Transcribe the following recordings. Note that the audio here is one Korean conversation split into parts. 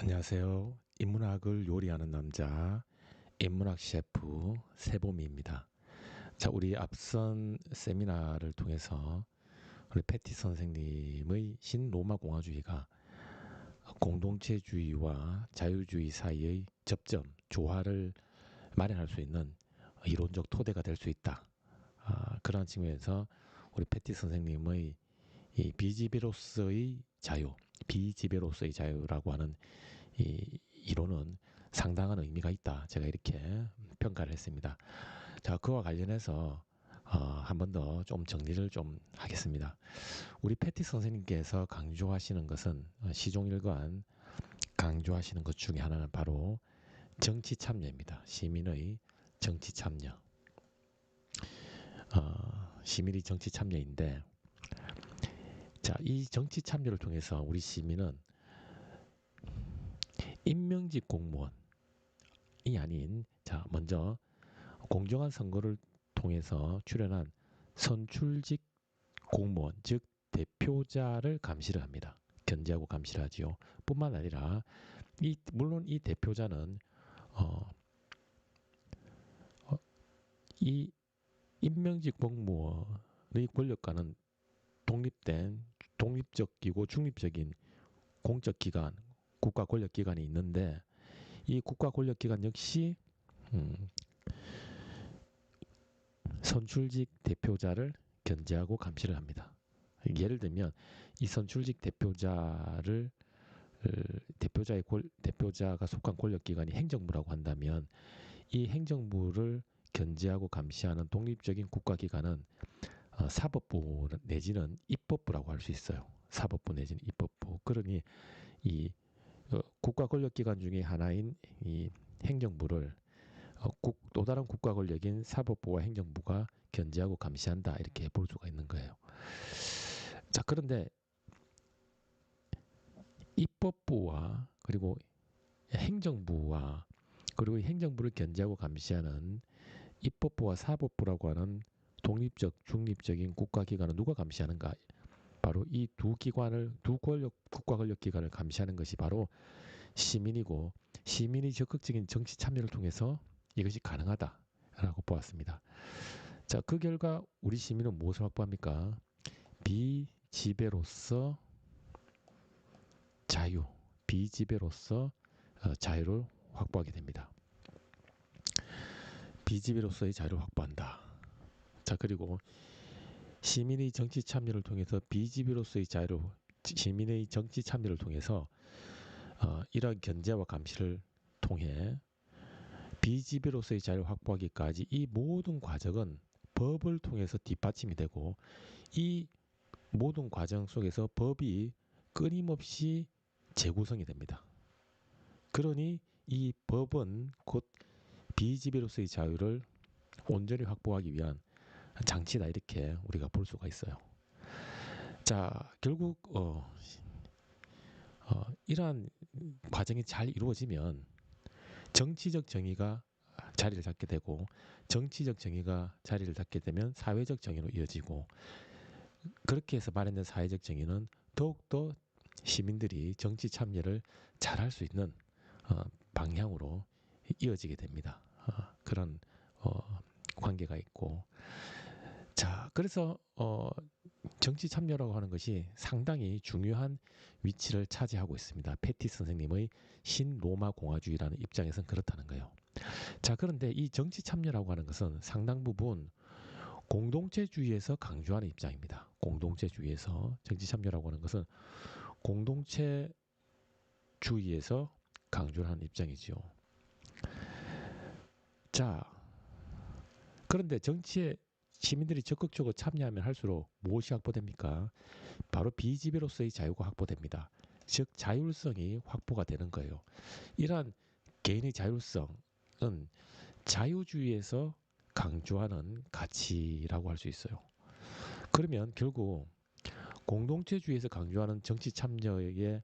안녕하세요. 인문학을 요리하는 남자, 인문학 셰프 세봄이입니다. 자, 우리 앞선 세미나를 통해서 우리 패티 선생님의 신로마 공화주의가 공동체주의와 자유주의 사이의 접점, 조화를 마련할 수 있는 이론적 토대가 될 수 있다. 그런 측면에서 우리 패티 선생님의 이 비지배로서의 자유, 비지배로서의 자유라고 하는 이 이론은 상당한 의미가 있다. 제가 이렇게 평가를 했습니다. 자, 그와 관련해서 한 번 더 좀 정리를 좀 하겠습니다. 우리 패티 선생님께서 강조하시는 것은 시종일관 강조하시는 것 중에 하나는 바로 정치 참여입니다. 시민의 정치 참여. 시민의 정치 참여인데, 자, 이 정치 참여를 통해서 우리 시민은 임명직 공무원이 아닌, 자, 먼저 공정한 선거를 통해서 출연한 선출직 공무원, 즉 대표자를 감시를 합니다. 견제하고 감시를 하지요. 뿐만 아니라 물론 이 대표자는 어, 어, 이 임명직 공무원의 권력과는 독립된 독립적이고 중립적인 공적 기관, 국가 권력 기관이 있는데 이 국가 권력 기관 역시 음, 선출직 대표자를 견제하고 감시를 합니다. 예를 들면 이 선출직 대표자를 대표자가 속한 권력기관이 행정부라고 한다면 이 행정부를 견제하고 감시하는 독립적인 국가기관은 사법부 내지는 입법부라고 할 수 있어요. 사법부 내지는 입법부. 그러니 이 국가 권력기관 중에 하나인 이 행정부를 또 다른 국가 권력인 사법부와 행정부가 견제하고 감시한다 이렇게 볼 수가 있는 거예요. 자, 그런데 입법부와 그리고 행정부와 그리고 행정부를 견제하고 감시하는 입법부와 사법부라고 하는 독립적, 중립적인 국가기관을 누가 감시하는가? 바로 이 두 국가 권력 기관을 감시하는 것이 바로 시민이고 시민이 적극적인 정치 참여를 통해서 이것이 가능하다라고 보았습니다. 자, 그 결과 우리 시민은 무엇을 확보합니까? 비지배로서 자유, 비지배로서 자유를 확보하게 됩니다. 비지배로서의 자유를 확보한다. 자, 그리고 시민의 정치 참여를 통해서 비지배로서의 자유를 시민의 정치 참여를 통해서 이러한 견제와 감시를 통해 비지배로서의 자유를 확보하기까지 이 모든 과정은 법을 통해서 뒷받침이 되고 이 모든 과정 속에서 법이 끊임없이 재구성이 됩니다. 그러니 이 법은 곧 비지배로서의 자유를 온전히 확보하기 위한 장치다 이렇게 우리가 볼 수가 있어요. 자, 결국 이러한 과정이 잘 이루어지면 정치적 정의가 자리를 잡게 되고 정치적 정의가 자리를 잡게 되면 사회적 정의로 이어지고 그렇게 해서 마련된 사회적 정의는 더욱더 시민들이 정치 참여를 잘할 수 있는 방향으로 이어지게 됩니다. 그런 관계가 있고 자 그래서 정치 참여라고 하는 것이 상당히 중요한 위치를 차지하고 있습니다. 패티 선생님의 신로마 공화주의라는 입장에서는 그렇다는 거예요. 자, 그런데 이 정치 참여라고 하는 것은 상당 부분 공동체주의에서 강조하는 입장입니다. 공동체주의에서 정치 참여라고 하는 것은 공동체주의에서 강조하는 입장이지요. 자, 그런데 정치에 시민들이 적극적으로 참여하면 할수록 무엇이 확보됩니까? 바로 비지배로서의 자유가 확보됩니다. 즉 자율성이 확보가 되는 거예요. 이러한 개인의 자율성은 자유주의에서 강조하는 가치라고 할 수 있어요. 그러면 결국 공동체주의에서 강조하는 정치 참여에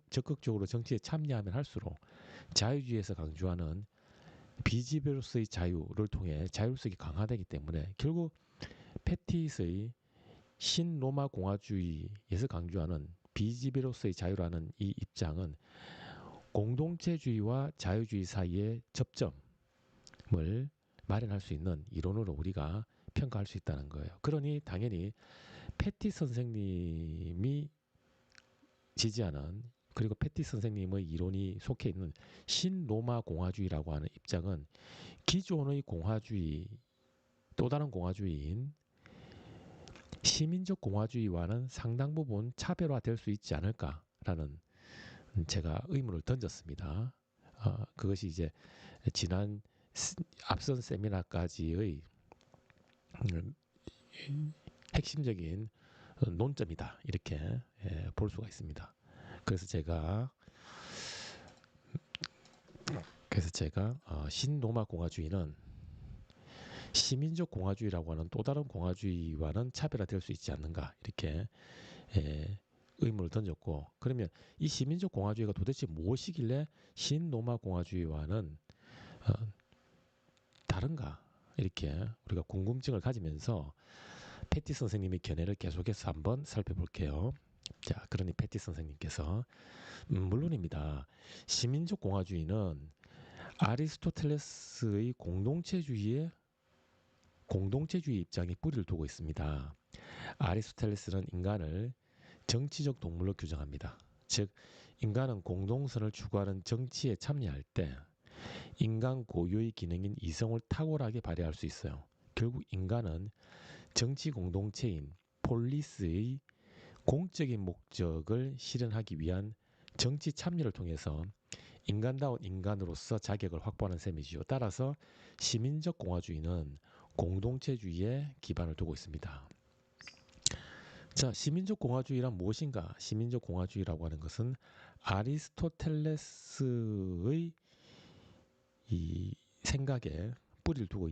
적극적으로 정치에 참여하면 할수록 자유주의에서 강조하는 비지배로서의 자유를 통해 자율성이 강화되기 때문에 결국 패티스의 신로마 공화주의에서 강조하는 비지배로서의 자유라는 이 입장은 공동체주의와 자유주의 사이의 접점을 마련할 수 있는 이론으로 우리가 평가할 수 있다는 거예요. 그러니 당연히 패티 선생님이 지지하는, 그리고 패티 선생님의 이론이 속해 있는 신로마 공화주의라고 하는 입장은 기존의 공화주의, 또 다른 공화주의인 시민적 공화주의와는 상당 부분 차별화될 수 있지 않을까라는 제가 의문을 던졌습니다. 그것이 이제 지난 앞선 세미나까지의 핵심적인 논점이다, 이렇게 볼 수가 있습니다. 그래서 제가 신로마 공화주의는 시민적 공화주의라고 하는 또 다른 공화주의와는 차별화될 수 있지 않는가, 이렇게 의문을 던졌고, 그러면 이 시민적 공화주의가 도대체 무엇이길래 신로마 공화주의와는 다른가, 이렇게 우리가 궁금증을 가지면서 패티 선생님의 견해를 계속해서 한번 살펴볼게요. 자, 그러니 패티 선생님께서 물론입니다. 시민적 공화주의는 아리스토텔레스의 공동체주의 입장에 뿌리를 두고 있습니다. 아리스토텔레스는 인간을 정치적 동물로 규정합니다. 즉, 인간은 공동선을 추구하는 정치에 참여할 때 인간 고유의 기능인 이성을 탁월하게 발휘할 수 있어요. 결국 인간은 정치 공동체인 폴리스의 공적인 목적을 실현하기 위한 정치 참여를 통해서 인간다운 인간으로서 자격을 확보하는 셈이지요. 따라서 시민적 공화주의는 공동체주의에 기반을 두고 있습니다. 자, 시민적 공화주의란 무엇인가? 시민적 공화주의라고 하는 것은 아리스토텔레스의 이 생각에 뿌리를 두고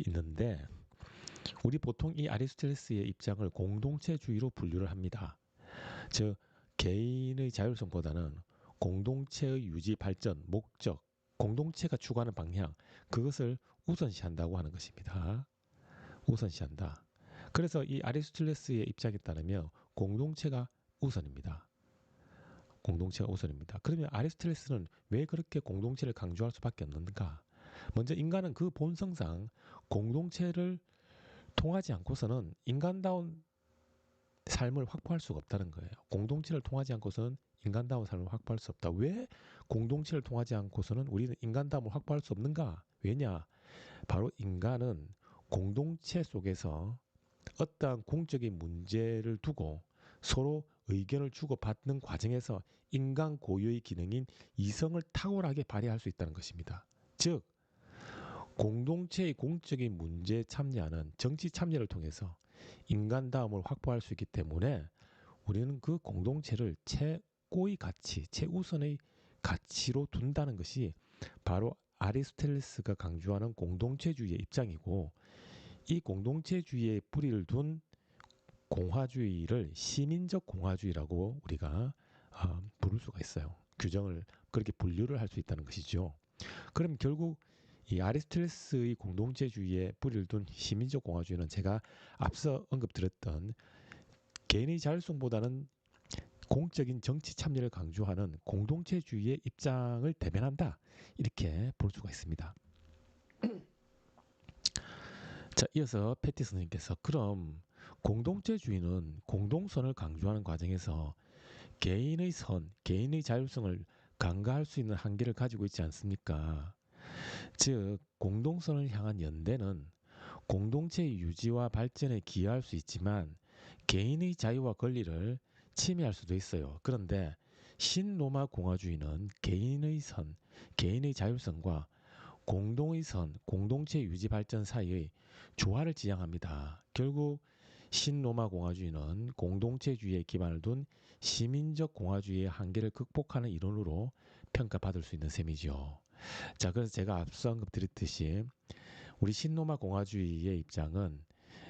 있는데, 우리 보통 이 아리스토텔레스의 입장을 공동체주의로 분류를 합니다. 즉, 개인의 자율성보다는 공동체의 유지, 발전, 목적, 공동체가 추구하는 방향, 그것을 우선시한다고 하는 것입니다. 우선시한다. 그래서 이 아리스토텔레스의 입장에 따르면 공동체가 우선입니다. 공동체가 우선입니다. 그러면 아리스토텔레스는 왜 그렇게 공동체를 강조할 수밖에 없는가? 먼저 인간은 그 본성상 공동체를 통하지 않고서는 인간다운 삶을 확보할 수가 없다는 거예요. 공동체를 통하지 않고서는 인간다운 삶을 확보할 수 없다. 왜 공동체를 통하지 않고서는 우리는 인간다움을 확보할 수 없는가? 왜냐? 바로 인간은 공동체 속에서 어떠한 공적인 문제를 두고 서로 의견을 주고받는 과정에서 인간 고유의 기능인 이성을 탁월하게 발휘할 수 있다는 것입니다. 즉, 공동체의 공적인 문제에 참여하는 정치 참여를 통해서 인간다움을 확보할 수 있기 때문에 우리는 그 공동체를 최고의 가치, 최우선의 가치로 둔다는 것이 바로 아리스토텔레스가 강조하는 공동체주의의 입장이고, 이 공동체주의에 뿌리를 둔 공화주의를 시민적 공화주의라고 우리가 부를 수가 있어요. 규정을 그렇게 분류를 할 수 있다는 것이죠. 그럼 결국 이 아리스토텔레스의 공동체주의에 뿌리를 둔 시민적 공화주의는 제가 앞서 언급드렸던 개인의 자율성보다는 공적인 정치 참여를 강조하는 공동체주의의 입장을 대변한다, 이렇게 볼 수가 있습니다. 자, 이어서 패티 선생님께서 그럼 공동체주의는 공동선을 강조하는 과정에서 개인의 선, 개인의 자율성을 강가할 수 있는 한계를 가지고 있지 않습니까? 즉, 공동선을 향한 연대는 공동체의 유지와 발전에 기여할 수 있지만 개인의 자유와 권리를 침해할 수도 있어요. 그런데 신로마 공화주의는 개인의 선, 개인의 자율성과 공동의 선, 공동체 유지 발전 사이의 조화를 지향합니다. 결국 신로마 공화주의는 공동체주의에 기반을 둔 시민적 공화주의의 한계를 극복하는 이론으로 평가받을 수 있는 셈이죠. 자, 그래서 제가 앞서 언급드렸듯이 우리 신로마 공화주의의 입장은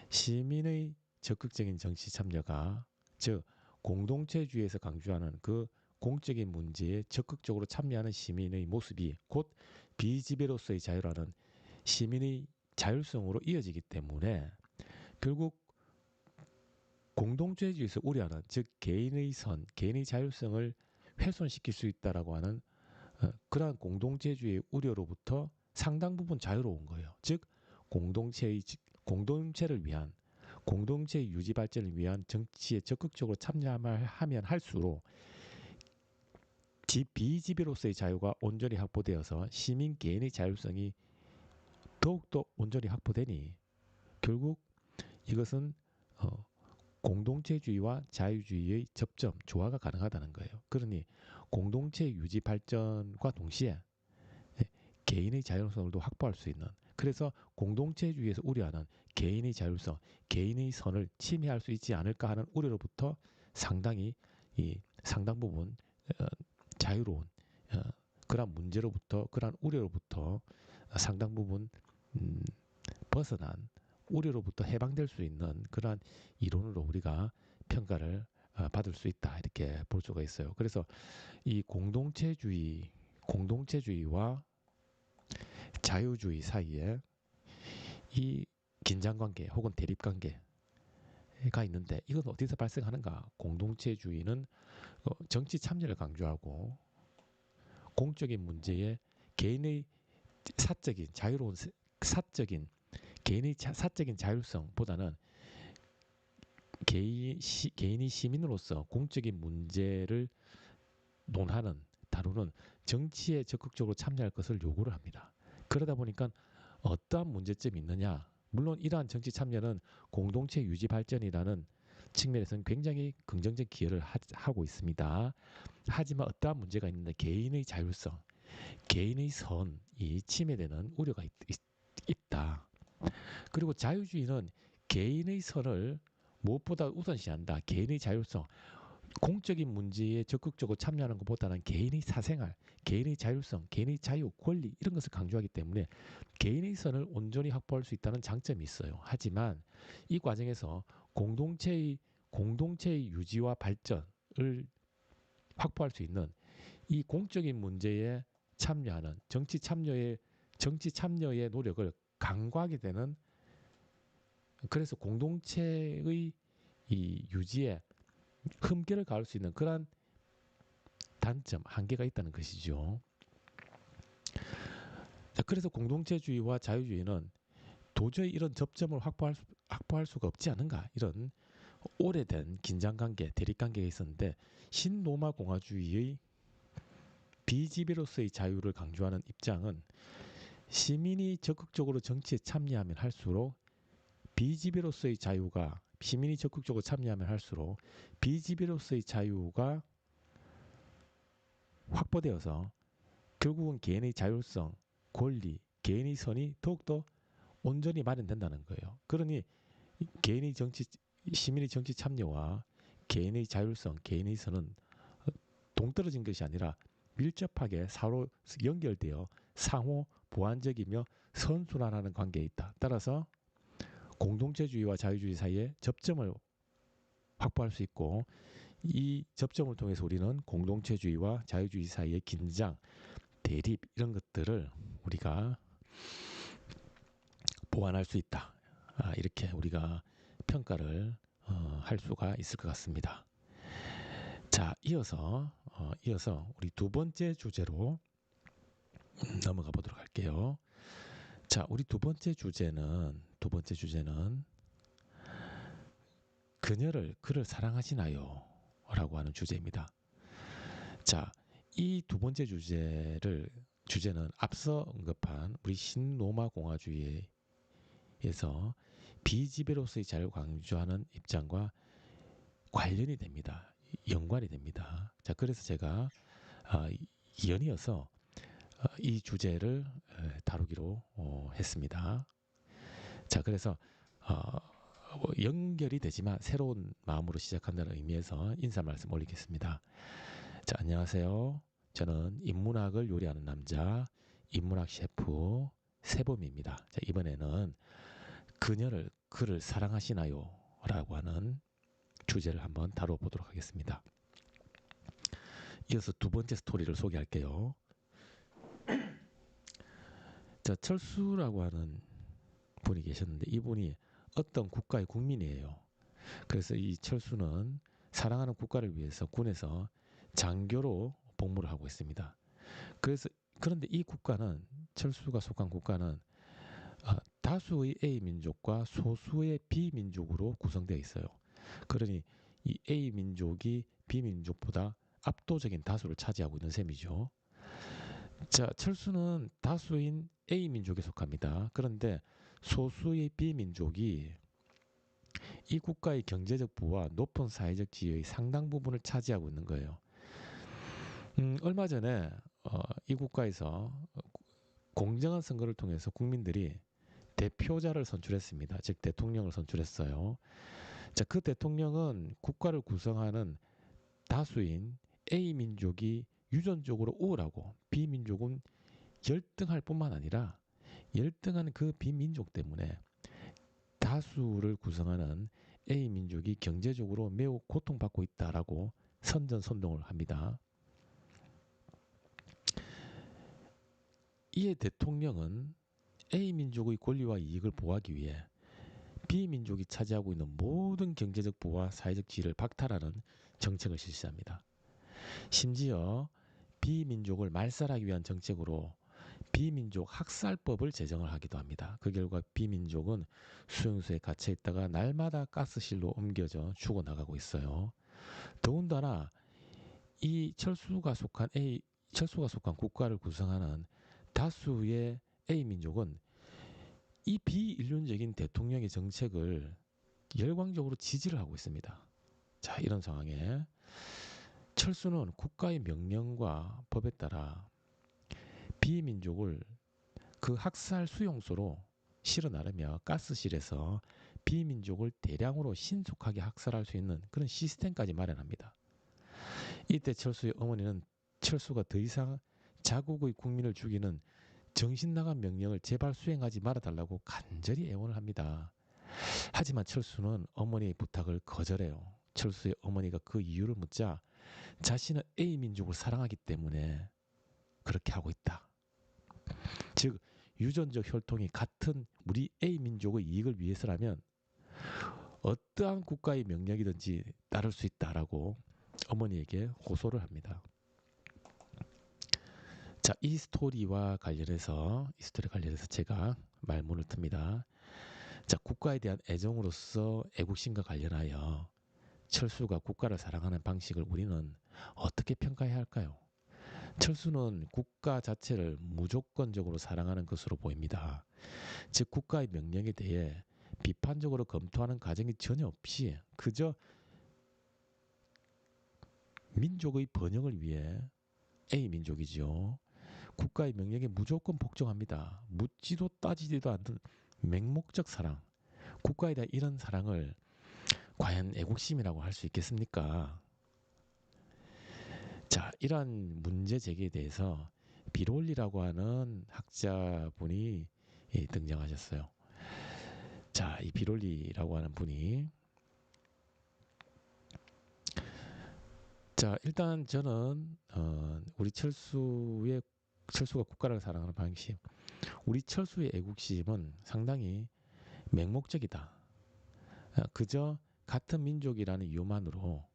시민의 적극적인 정치 참여가, 즉 공동체주의에서 강조하는 그 공적인 문제에 적극적으로 참여하는 시민의 모습이 곧 비지배로서의 자유라는 시민의 자율성으로 이어지기 때문에 결국 공동체주의에서 우려하는, 즉 개인의 선, 개인의 자율성을 훼손시킬 수 있다라고 하는 그러한 공동체주의 우려로부터 상당 부분 자유로운 거예요. 즉 공동체를 위한 공동체 유지 발전을 위한 정치에 적극적으로 참여하면 할수록 비집의로서의 자유가 온전히 확보되어서 시민 개인의 자율성이 더욱더 온전히 확보되니 결국 이것은 공동체주의와 자유주의의 접점, 조화가 가능하다는 거예요. 그러니 공동체 유지 발전과 동시에 개인의 자율성도 확보할 수 있는, 그래서 공동체주의에서 우려하는 개인의 자율성, 개인의 선을 침해할 수 있지 않을까 하는 우려로부터 상당히 상당 부분 자유로운 그러한 문제로부터, 그러한 우려로부터 상당 부분 벗어난, 우려로부터 해방될 수 있는 그러한 이론으로 우리가 평가를 받을 수 있다, 이렇게 볼 수가 있어요. 그래서 이 공동체주의와 자유주의 사이에 이 긴장관계 혹은 대립관계가 있는데, 이건 어디서 발생하는가? 공동체주의는 정치 참여를 강조하고 공적인 문제에 개인의 사적인 자유로운 개인의 사적인 자율성보다는 개인이 시민으로서 공적인 문제를 다루는 정치에 적극적으로 참여할 것을 요구를 합니다. 그러다 보니까 어떠한 문제점이 있느냐? 물론 이러한 정치 참여는 공동체 유지 발전이라는 측면에서는 굉장히 긍정적 기여를 하고 있습니다. 하지만 어떠한 문제가 있는데 개인의 자율성, 개인의 선이 침해되는 우려가 있다. 그리고 자유주의는 개인의 선을 무엇보다 우선시한다. 개인의 자율성, 공적인 문제에 적극적으로 참여하는 것보다는 개인의 사생활, 개인의 자율성, 개인의 자유, 권리 이런 것을 강조하기 때문에 개인의 선을 온전히 확보할 수 있다는 장점이 있어요. 하지만 이 과정에서 공동체의 유지와 발전을 확보할 수 있는 이 공적인 문제에 참여하는 정치 참여의 노력을 강구하게 되는, 그래서 공동체의 이 유지에 흠결을 가할 수 있는 그러한 단점, 한계가 있다는 것이죠. 자, 그래서 공동체주의와 자유주의는 도저히 이런 접점을 확보할 수가 없지 않은가, 이런 오래된 긴장관계, 대립관계가 있었는데, 신로마 공화주의의 비지배로서의 자유를 강조하는 입장은 시민이 적극적으로 정치에 참여하면 할수록 시민이 적극적으로 참여하면 할수록 비지배로서의 자유가 확보되어서 결국은 개인의 자율성, 권리, 개인의 선이 더욱더 온전히 마련된다는 거예요. 그러니 시민의 정치 참여와 개인의 자율성, 개인의 선은 동떨어진 것이 아니라 밀접하게 서로 연결되어 상호 보완적이며 선순환하는 관계에 있다. 따라서 공동체주의와 자유주의 사이에 접점을 확보할 수 있고, 이 접점을 통해서 우리는 공동체주의와 자유주의 사이의 긴장, 대립 이런 것들을 우리가 보완할 수 있다. 이렇게 우리가 평가를 할 수가 있을 것 같습니다. 자, 이어서 우리 두 번째 주제로 넘어가 보도록 할게요. 자, 우리 두 번째 주제는 그를 사랑하시나요? 라고 하는 주제입니다. 자, 이 두 번째 주제는 앞서 언급한 우리 신로마 공화주의에서 비지배로서의 자유를 강조하는 입장과 관련이 됩니다. 연관이 됩니다. 자, 그래서 제가 연이어서 이 주제를 다루기로 했습니다. 자, 그래서 연결이 되지만 새로운 마음으로 시작한다는 의미에서 인사 말씀 올리겠습니다. 자, 안녕하세요. 저는 인문학을 요리하는 남자, 인문학 셰프 세범입니다. 자, 이번에는 그를 사랑하시나요? 라고 하는 주제를 한번 다뤄보도록 하겠습니다. 이어서 두 번째 스토리를 소개할게요. 자, 철수라고 하는 분이 계셨는데, 이분이 어떤 국가의 국민이에요. 그래서 이 철수는 사랑하는 국가를 위해서 군에서 장교로 복무를 하고 있습니다. 그래서 그런데 이 국가는 철수가 속한 국가는 다수의 A 민족과 소수의 B 민족으로 구성되어 있어요. 그러니 이 A 민족이 B 민족보다 압도적인 다수를 차지하고 있는 셈이죠. 자, 철수는 다수인 A 민족에 속합니다. 그런데 소수의 B 민족이 이 국가의 경제적 부와 높은 사회적 지위의 상당 부분을 차지하고 있는 거예요. 얼마 전에 이 국가에서 공정한 선거를 통해서 국민들이 대표자를 선출했습니다. 즉 대통령을 선출했어요. 자, 그 대통령은 국가를 구성하는 다수인 A 민족이 유전적으로 우월하고 B 민족은 열등할 뿐만 아니라 열등한 그 B 민족 때문에 다수를 구성하는 A 민족이 경제적으로 매우 고통받고 있다라고 선전선동을 합니다. 이에 대통령은 A 민족의 권리와 이익을 보호하기 위해 B 민족이 차지하고 있는 모든 경제적 부와 사회적 지위를 박탈하는 정책을 실시합니다. 심지어 B 민족을 말살하기 위한 정책으로 B 민족 학살법을 제정을 하기도 합니다. 그 결과 B 민족은 수용소에 갇혀 있다가 날마다 가스실로 옮겨져 죽어나가고 있어요. 더군다나 이 철수가 속한 국가를 구성하는 다수의 A 민족은 이 비인륜적인 대통령의 정책을 열광적으로 지지를 하고 있습니다. 자, 이런 상황에 철수는 국가의 명령과 법에 따라 비민족을 그 학살 수용소로 실어 나르며 가스실에서 비민족을 대량으로 신속하게 학살할 수 있는 그런 시스템까지 마련합니다. 이때 철수의 어머니는 철수가 더 이상 자국의 국민을 죽이는 정신 나간 명령을 제발 수행하지 말아달라고 간절히 애원을 합니다. 하지만 철수는 어머니의 부탁을 거절해요. 철수의 어머니가 그 이유를 묻자 자신은 A 민족을 사랑하기 때문에 그렇게 하고 있다. 즉 유전적 혈통이 같은 우리 A 민족의 이익을 위해서라면 어떠한 국가의 명령이든지 따를 수 있다라고 어머니에게 호소를 합니다. 자, 이 스토리와 관련해서 제가 말문을 틉니다. 자, 국가에 대한 애정으로서 애국심과 관련하여 철수가 국가를 사랑하는 방식을 우리는 어떻게 평가해야 할까요? 철수는 국가 자체를 무조건적으로 사랑하는 것으로 보입니다. 즉 국가의 명령에 대해 비판적으로 검토하는 과정이 전혀 없이 그저 민족의 번영을 위해 A 민족이죠. 국가의 명령에 무조건 복종합니다. 묻지도 따지지도 않는 맹목적 사랑. 국가에 대한 이런 사랑을 과연 애국심이라고 할 수 있겠습니까? 자, 이러한 문제 제기에 대해서 비롤리라고 하는 학자분이 등장하셨어요. 자, 이 비롤리라고 하는 분이 자, 일단 저는 우리 철수가 국가를 사랑하는 방식, 우리 철수의 애국심은 상당히 맹목적이다. 그저 같은 민족이라는 이유만으로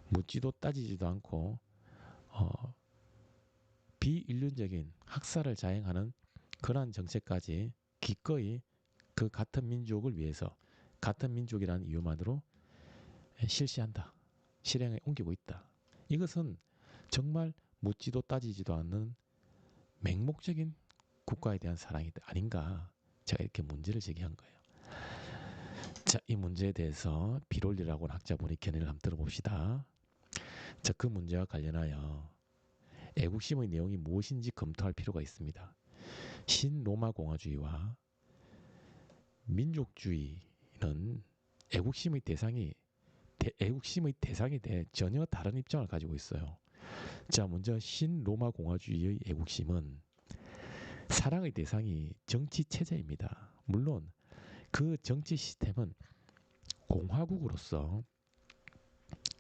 묻지도 따지지도 않고 비인륜적인 학살을 자행하는 그러한 정책까지 기꺼이 그 같은 민족을 위해서 같은 민족이라는 이유만으로 실시한다. 실행에 옮기고 있다. 이것은 정말 묻지도 따지지도 않는 맹목적인 국가에 대한 사랑이 아닌가. 제가 이렇게 문제를 제기한 거예요. 자, 이 문제에 대해서 비롤리라고 하는 학자분의 견해를 한번 들어봅시다. 자, 그 문제와 관련하여 애국심의 내용이 무엇인지 검토할 필요가 있습니다. 신로마 공화주의와 민족주의는 애국심의 대상에 대해 전혀 다른 입장을 가지고 있어요. 자, 먼저 신로마 공화주의의 애국심은 사랑의 대상이 정치 체제입니다. 물론 그 정치 시스템은 공화국으로서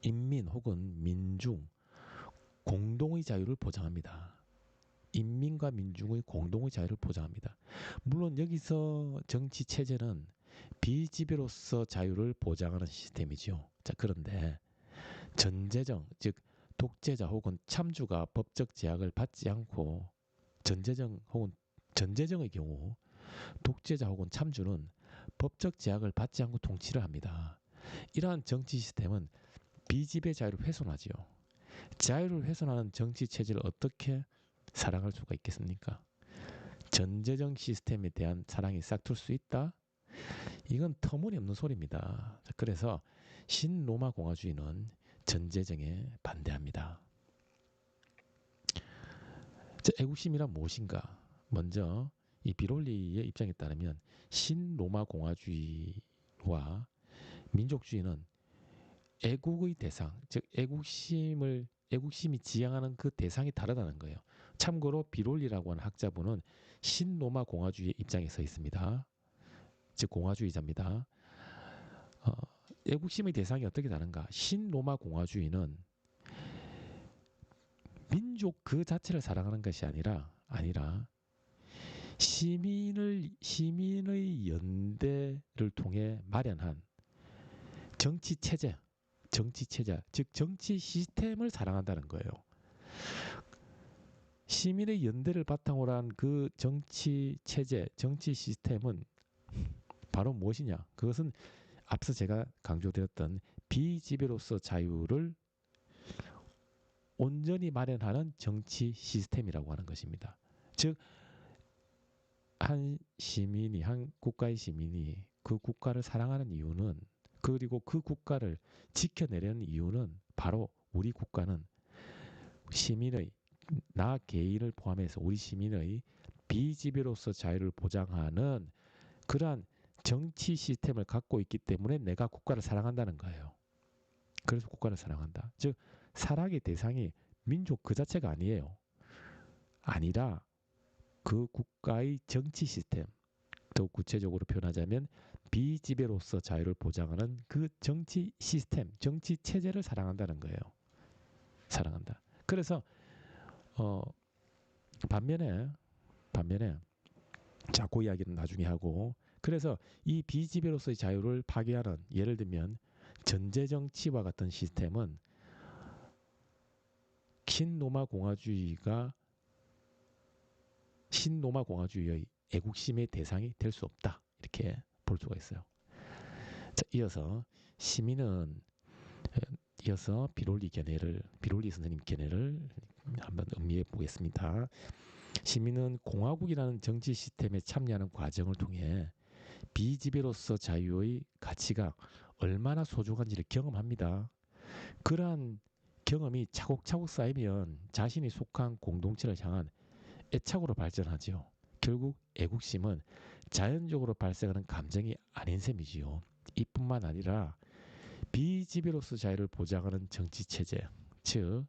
인민 혹은 민중 공동의 자유를 보장합니다. 인민과 민중의 공동의 자유를 보장합니다. 물론 여기서 정치 체제는 비지배로서 자유를 보장하는 시스템이죠. 자, 그런데 전제정, 즉 독재자 혹은 참주가 법적 제약을 받지 않고 전제정의 경우 독재자 혹은 참주는 법적 제약을 받지 않고 통치를 합니다. 이러한 정치 시스템은 비지배 자유를 훼손하지요. 자유를 훼손하는 정치 체제를 어떻게 사랑할 수가 있겠습니까? 전제정 시스템에 대한 사랑이 싹틀 수 있다? 이건 터무니없는 소리입니다. 그래서 신로마 공화주의는 전제정에 반대합니다. 애국심이란 무엇인가? 먼저 이 비롤리의 입장에 따르면 신로마 공화주의와 민족주의는 애국의 대상, 즉 애국심이 지향하는 그 대상이 다르다는 거예요. 참고로 비롤리라고 하는 학자분은 신로마 공화주의의 입장에 서 있습니다. 즉 공화주의자입니다. 애국심의 대상이 어떻게 다른가? 신로마 공화주의는 민족 그 자체를 사랑하는 것이 아니라 시민의 연대를 통해 마련한 정치 체제, 즉 정치 시스템을 사랑한다는 거예요. 시민의 연대를 바탕으로 한 그 정치 체제, 정치 시스템은 바로 무엇이냐? 그것은 앞서 제가 강조드렸던 비지배로서 자유를 온전히 마련하는 정치 시스템이라고 하는 것입니다. 즉, 한 국가의 시민이 그 국가를 사랑하는 이유는, 그리고 그 국가를 지켜내려는 이유는 바로 우리 국가는 나 개인을 포함해서 우리 시민의 비지배로서 자유를 보장하는 그러한 정치 시스템을 갖고 있기 때문에 내가 국가를 사랑한다는 거예요. 그래서 국가를 사랑한다. 즉 사랑의 대상이 민족 그 자체가 아니에요. 아니라 그 국가의 정치 시스템, 더 구체적으로 표현하자면 비지배로서 자유를 보장하는 그 정치 시스템, 정치 체제를 사랑한다는 거예요. 사랑한다. 그래서 반면에 자, 그 이야기는 나중에 하고, 그래서 이 비지배로서의 자유를 파괴하는, 예를 들면 전제정치와 같은 시스템은 신로마 공화주의의 애국심의 대상이 될 수 없다, 이렇게 볼 수가 있어요. 자, 이어서 비롤리 선생님 견해를 한번 음미해 보겠습니다. 시민은 공화국이라는 정치 시스템에 참여하는 과정을 통해 비지배로서 자유의 가치가 얼마나 소중한지를 경험합니다. 그러한 경험이 차곡차곡 쌓이면 자신이 속한 공동체를 향한 애착으로 발전하지요. 결국 애국심은 자연적으로 발생하는 감정이 아닌 셈이지요. 이뿐만 아니라 비지배로서 자유를 보장하는 정치체제, 즉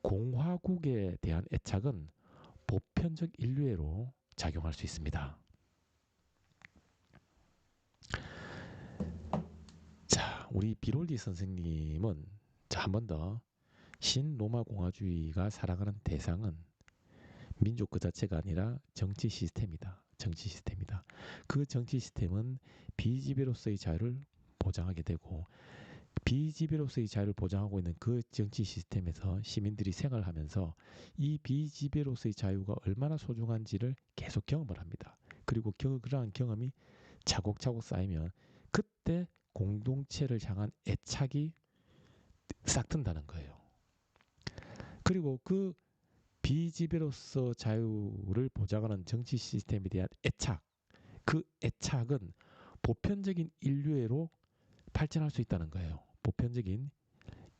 공화국에 대한 애착은 보편적 인류애로 작용할 수 있습니다. 자, 우리 비롤리 선생님은 한 번 더 신로마 공화주의가 사랑하는 대상은 민족 그 자체가 아니라 정치 시스템이다. 그 정치 시스템은 비지배로서의 자유를 보장하게 되고, 비지배로서의 자유를 보장하고 있는 그 정치 시스템에서 시민들이 생활하면서 이 비지배로서의 자유가 얼마나 소중한지를 계속 경험을 합니다. 그리고 그러한 경험이 차곡차곡 쌓이면 그때 공동체를 향한 애착이 싹튼다는 거예요. 그리고 그 비지배로서 자유를 보장하는 정치 시스템에 대한 애착, 그 애착은 보편적인 인류애로 발전할 수 있다는 거예요. 보편적인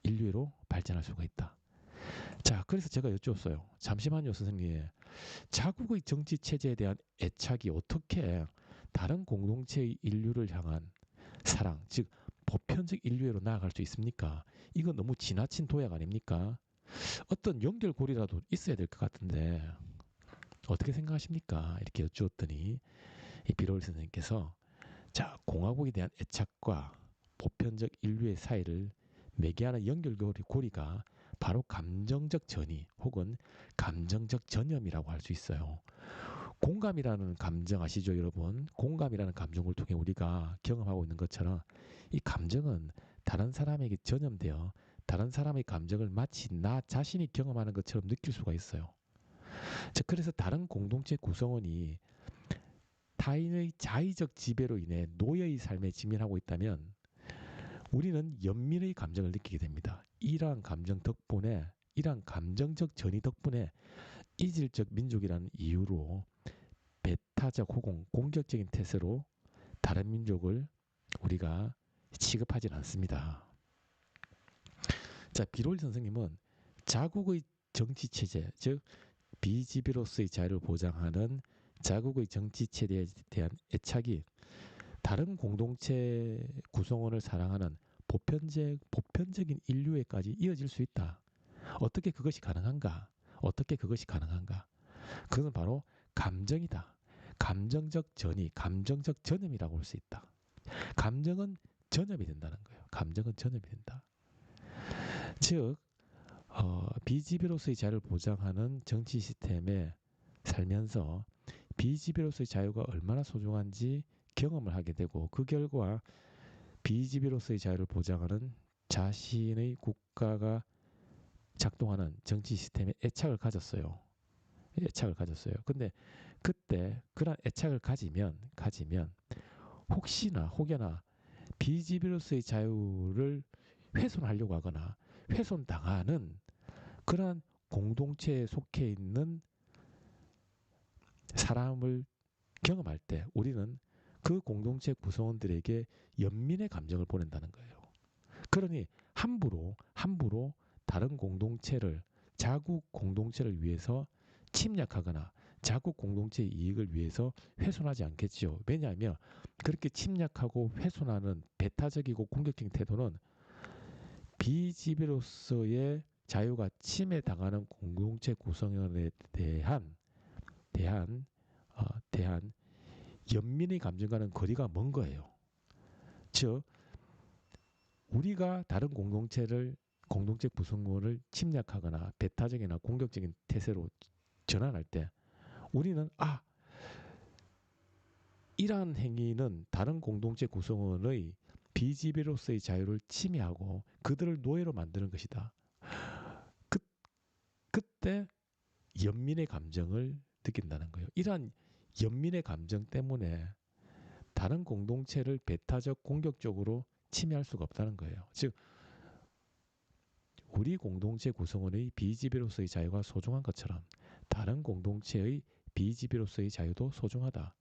인류애로 발전할 수가 있다. 자, 그래서 제가 여쭈었어요. 잠시만요, 선생님. 자국의 정치 체제에 대한 애착이 어떻게 다른 공동체의 인류를 향한 사랑, 즉 보편적 인류애로 나아갈 수 있습니까? 이건 너무 지나친 도약 아닙니까? 어떤 연결고리라도 있어야 될 것 같은데 어떻게 생각하십니까? 이렇게 여쭈었더니 이 비롤 선생님께서, 자, 공화국에 대한 애착과 보편적 인류의 사이를 매개하는 연결고리가 바로 감정적 전이 혹은 감정적 전염이라고 할 수 있어요. 공감이라는 감정 아시죠, 여러분? 공감이라는 감정을 통해 우리가 경험하고 있는 것처럼 이 감정은 다른 사람에게 전염되어 다른 사람의 감정을 마치 나 자신이 경험하는 것처럼 느낄 수가 있어요. 자, 그래서 다른 공동체 구성원이 타인의 자의적 지배로 인해 노예의 삶에 직면하고 있다면 우리는 연민의 감정을 느끼게 됩니다. 이러한 감정적 전이 덕분에 이질적 민족이라는 이유로 배타적 혹은 공격적인 태세로 다른 민족을 우리가 취급하진 않습니다. 자, 비롤 선생님은 자국의 정치 체제, 즉 비지비로서의 자유를 보장하는 자국의 정치 체제에 대한 애착이 다른 공동체 구성원을 사랑하는 보편적인 인류에까지 이어질 수 있다. 어떻게 그것이 가능한가? 그것은 바로 감정이다. 감정적 전염이라고 할 수 있다. 감정은 전염이 된다는 거예요. 감정은 전염이 된다. 즉 비지배로서의 자유를 보장하는 정치 시스템에 살면서 비지배로서의 자유가 얼마나 소중한지 경험을 하게 되고 그 결과 비지배로서의 자유를 보장하는 자신의 국가가 작동하는 정치 시스템에 애착을 가졌어요. 근데 그때 그런 애착을 가지면 혹여나 비지배로서의 자유를 훼손하려고 하거나 훼손당하는 그러한 공동체에 속해 있는 사람을 경험할 때 우리는 그 공동체 구성원들에게 연민의 감정을 보낸다는 거예요. 그러니 함부로 다른 공동체를 자국 공동체를 위해서 침략하거나 자국 공동체의 이익을 위해서 훼손하지 않겠지요. 왜냐하면 그렇게 침략하고 훼손하는 배타적이고 공격적인 태도는 비지배로서의 자유가 침해당하는 공동체 구성원에 대한 연민의 감정과는 거리가 먼 거예요. 즉 우리가 다른 공동체 구성원을 침략하거나 배타적이나 공격적인 태세로 전환할 때 우리는 이러한 행위는 다른 공동체 구성원의 비지배로서의 자유를 침해하고 그들을 노예로 만드는 것이다. 그때 연민의 감정을 느낀다는 거예요. 이러한 연민의 감정 때문에 다른 공동체를 배타적 공격적으로 침해할 수가 없다는 거예요. 즉 우리 공동체 구성원의 비지배로서의 자유가 소중한 것처럼 다른 공동체의 비지배로서의 자유도 소중하다.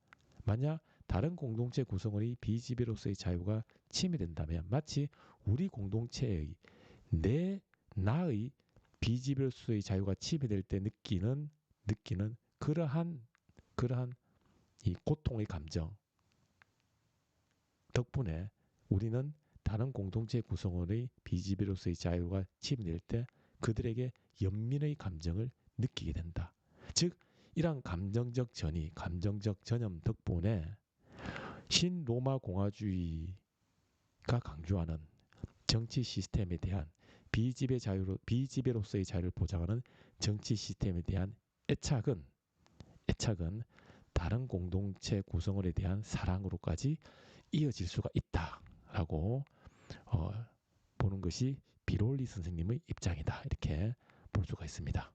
만약 다른 공동체 구성원의 비지배로서의 자유가 침해된다면 마치 우리 공동체의 나의 비지배로서의 자유가 침해될 때 느끼는 그러한 이 고통의 감정 덕분에 우리는 다른 공동체 구성원의 비지배로서의 자유가 침해될 때 그들에게 연민의 감정을 느끼게 된다. 즉 이러한 감정적 전염 덕분에 신로마 공화주의가 강조하는 정치 시스템에 대한 비지배로서의 자유를 보장하는 정치 시스템에 대한 애착은 다른 공동체 구성원에 대한 사랑으로까지 이어질 수가 있다라고 보는 것이 비롤리 선생님의 입장이다. 이렇게 볼 수가 있습니다.